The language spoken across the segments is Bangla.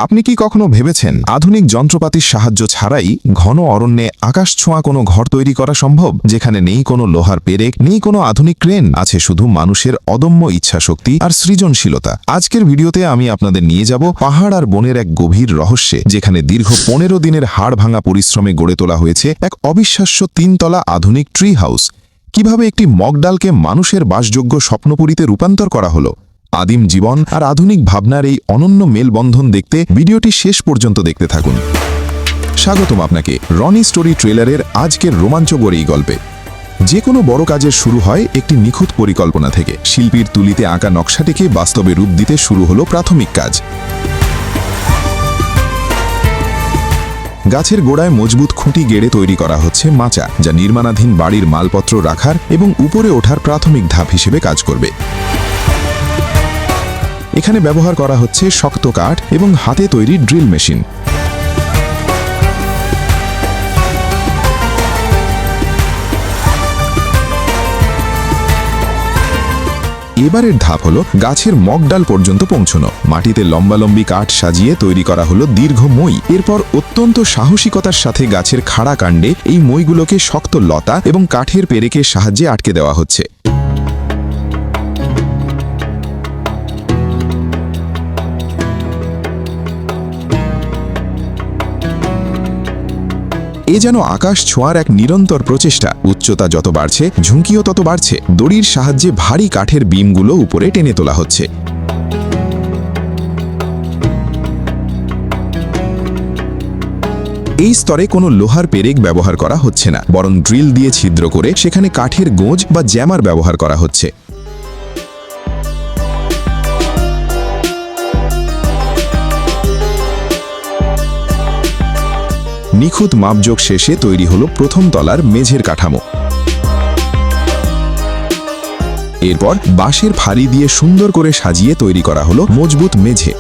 আপনি কি কখনো ভেবেছেন আধুনিক যন্ত্রপাতির সাহায্য ছাড়াই ঘন অরণ্যে আকাশ ছোঁয়া কোনো ঘর তৈরি করা সম্ভব, যেখানে নেই কোনো লোহার পেরেক, নেই কোনো আধুনিক ক্রেন, আছে শুধু মানুষের অদম্য ইচ্ছাশক্তি আর সৃজনশীলতা? আজকের ভিডিওতে আমি আপনাদের নিয়ে যাব পাহাড় আর বনের এক গভীর রহস্যে, যেখানে দীর্ঘ 15 দিনের হাড় ভাঙা পরিশ্রমে গড়ে তোলা হয়েছে এক অবিশ্বাস্য 3তলা আধুনিক ট্রি হাউস। কিভাবে একটি মগডালকে মানুষের বাসযোগ্য স্বপ্নপুরীতে রূপান্তর করা হলো। আদিম জীবন আর আধুনিক ভাবনার এই অনন্য মেলবন্ধন দেখতে ভিডিওটি শেষ পর্যন্ত দেখতে থাকুন। স্বাগতম আপনাকে রনি স্টোরি ট্রেলারের আজকের রোমাঞ্চকর এই গল্পে। যে কোনো বড় কাজের শুরু হয় একটি নিখুঁত পরিকল্পনা থেকে। শিল্পীর তুলিতে আঁকা নকশাটিকে বাস্তবে রূপ দিতে শুরু হলো প্রাথমিক কাজ। গাছের গোড়ায় মজবুত খুঁটি গেড়ে তৈরি করা হচ্ছে মাচা, যা নির্মাণাধীন বাড়ির মালপত্র রাখার এবং উপরে ওঠার প্রাথমিক ধাপ হিসেবে কাজ করবে। এখানে ব্যবহার করা হচ্ছে শক্ত কাঠ এবং হাতে তৈরি ড্রিল মেশিন। এবারের ধাপ হলো গাছের মগডাল পর্যন্ত পৌঁছানো। মাটিতে লম্বালম্বি কাঠ সাজিয়ে তৈরি করা হলো দীর্ঘ মই। এরপর অত্যন্ত সাহসিকতার সাথে গাছের খাড়া কাণ্ডে এই মইগুলোকে শক্ত লতা এবং কাঠের পেরেকের সাহায্যে আটকে দেওয়া হচ্ছে। এ যেন আকাশ ছোঁয়ার এক নিরন্তর প্রচেষ্টা। উচ্চতা যত বাড়ছে, ঝুঁকিও তত বাড়ছে। দড়ির সাহায্যে ভারী কাঠের বিমগুলো উপরে টেনে তোলা হচ্ছে। এই স্তরে কোনো লোহার পেরেক ব্যবহার করা হচ্ছে না, বরং ড্রিল দিয়ে ছিদ্র করে সেখানে কাঠের গোঁজ বা জ্যামার ব্যবহার করা হচ্ছে। নিখুঁত মাপযোগ শেষে তৈরি হলো প্রথম তলার মেঝের কাঠামো। এরপর বাঁশের ফাড়ি দিয়ে সুন্দর করে সাজিয়ে তৈরি করা হলো মজবুত মেঝে।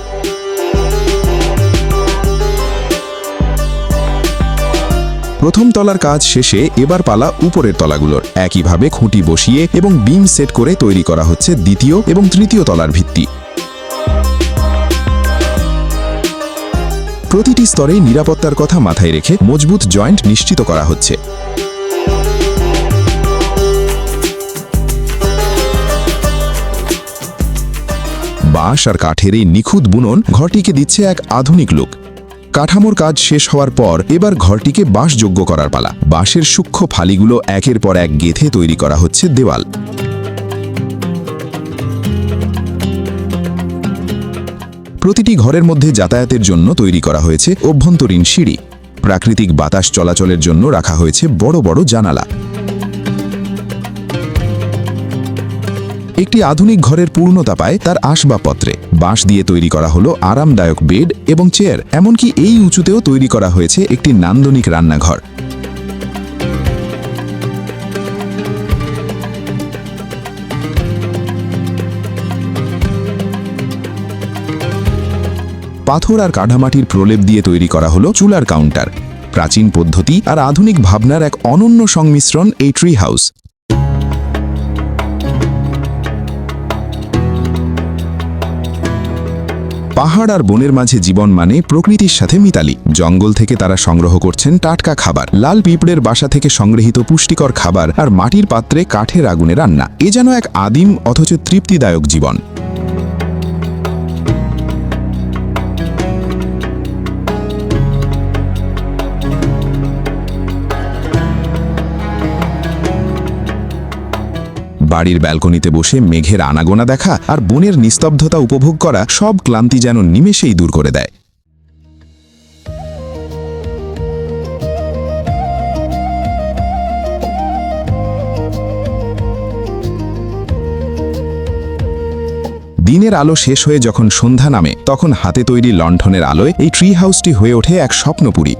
প্রথম তলার কাজ শেষে এবার পালা উপরের তলাগুলোর। একইভাবে খুঁটি বসিয়ে এবং বিম সেট করে তৈরি করা হচ্ছে দ্বিতীয় এবং তৃতীয় তলার ভিত্তি। প্রতিটি স্তরে নিরাপত্তার কথা মাথায় রেখে মজবুত জয়েন্ট নিশ্চিত করা হচ্ছে। বাঁশ আর কাঠের এই নিখুঁত বুনন ঘরটিকে দিচ্ছে এক আধুনিক লুক। কাঠামোর কাজ শেষ হওয়ার পর এবার ঘরটিকে বাসযোগ্য করার পালা। বাঁশের সূক্ষ্ম ফালিগুলো একের পর এক গেঁথে তৈরি করা হচ্ছে দেওয়াল। প্রতিটি ঘরের মধ্যে যাতায়াতের জন্য তৈরি করা হয়েছে অভ্যন্তরীণ সিঁড়ি। প্রাকৃতিক বাতাস চলাচলের জন্য রাখা হয়েছে বড় বড় জানালা। একটি আধুনিক ঘরের পূর্ণতা পায় তার আসবাবপত্রে। বাঁশ দিয়ে তৈরি করা হলো আরামদায়ক বেড এবং চেয়ার। এমনকি এই উঁচুতেও তৈরি করা হয়েছে একটি নান্দনিক রান্নাঘর। পাথর আর কাঠামাটির প্রলেপ দিয়ে তৈরি করা হলো চুলার কাউন্টার। প্রাচীন পদ্ধতি আর আধুনিক ভাবনার এক অনন্য সংমিশ্রণ এই ট্রি হাউস। পাহাড় আর বনের মাঝে জীবন মানে প্রকৃতির সাথে মিতালি। জঙ্গল থেকে তারা সংগ্রহ করছেন টাটকা খাবার, লাল পিঁপড়ের বাসা থেকে সংগৃহীত পুষ্টিকর খাবার আর মাটির পাত্রে কাঠের আগুনে রান্না। এ যেন এক আদিম অথচ তৃপ্তিদায়ক জীবন। বাড়ির ব্যালকনিতে বসে মেঘের আনাগোনা দেখা আর বনের নিস্তব্ধতা উপভোগ করা সব ক্লান্তি যেন নিমেষেই দূর করে দেয়। দিনের আলো শেষ হয়ে যখন সন্ধ্যা নামে, তখন হাতে তৈরি লণ্ঠনের আলোয় এই ট্রি হাউসটি হয়ে ওঠে এক স্বপ্নপুরী।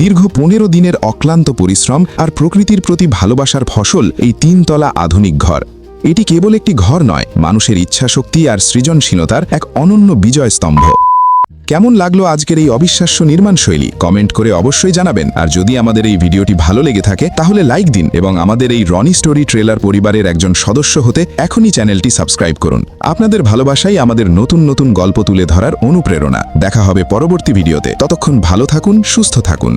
দীর্ঘ 15 দিনের অক্লান্ত পরিশ্রম আর প্রকৃতির প্রতি ভালোবাসার ফসল এই 3তলা আধুনিক ঘর। এটি কেবল একটি ঘর নয়, মানুষের ইচ্ছাশক্তি আর সৃজনশীলতার এক অনন্য বিজয় স্তম্ভ। কেমন লাগলো আজকের এই অবিশ্বাস্য নির্মাণ শৈলী কমেন্ট করে অবশ্যই জানাবেন। আর যদি আমাদের এই ভিডিওটি ভালো লেগে থাকে তাহলে লাইক দিন এবং আমাদের এই রনি স্টোরি ট্রেলার পরিবারের একজন সদস্য হতে এখনই চ্যানেলটি সাবস্ক্রাইব করুন। আপনাদের ভালোবাসাই আমাদের নতুন নতুন গল্প তুলে ধরার অনুপ্রেরণা। দেখা হবে পরবর্তী ভিডিওতে। ততক্ষণ ভালো থাকুন, সুস্থ থাকুন।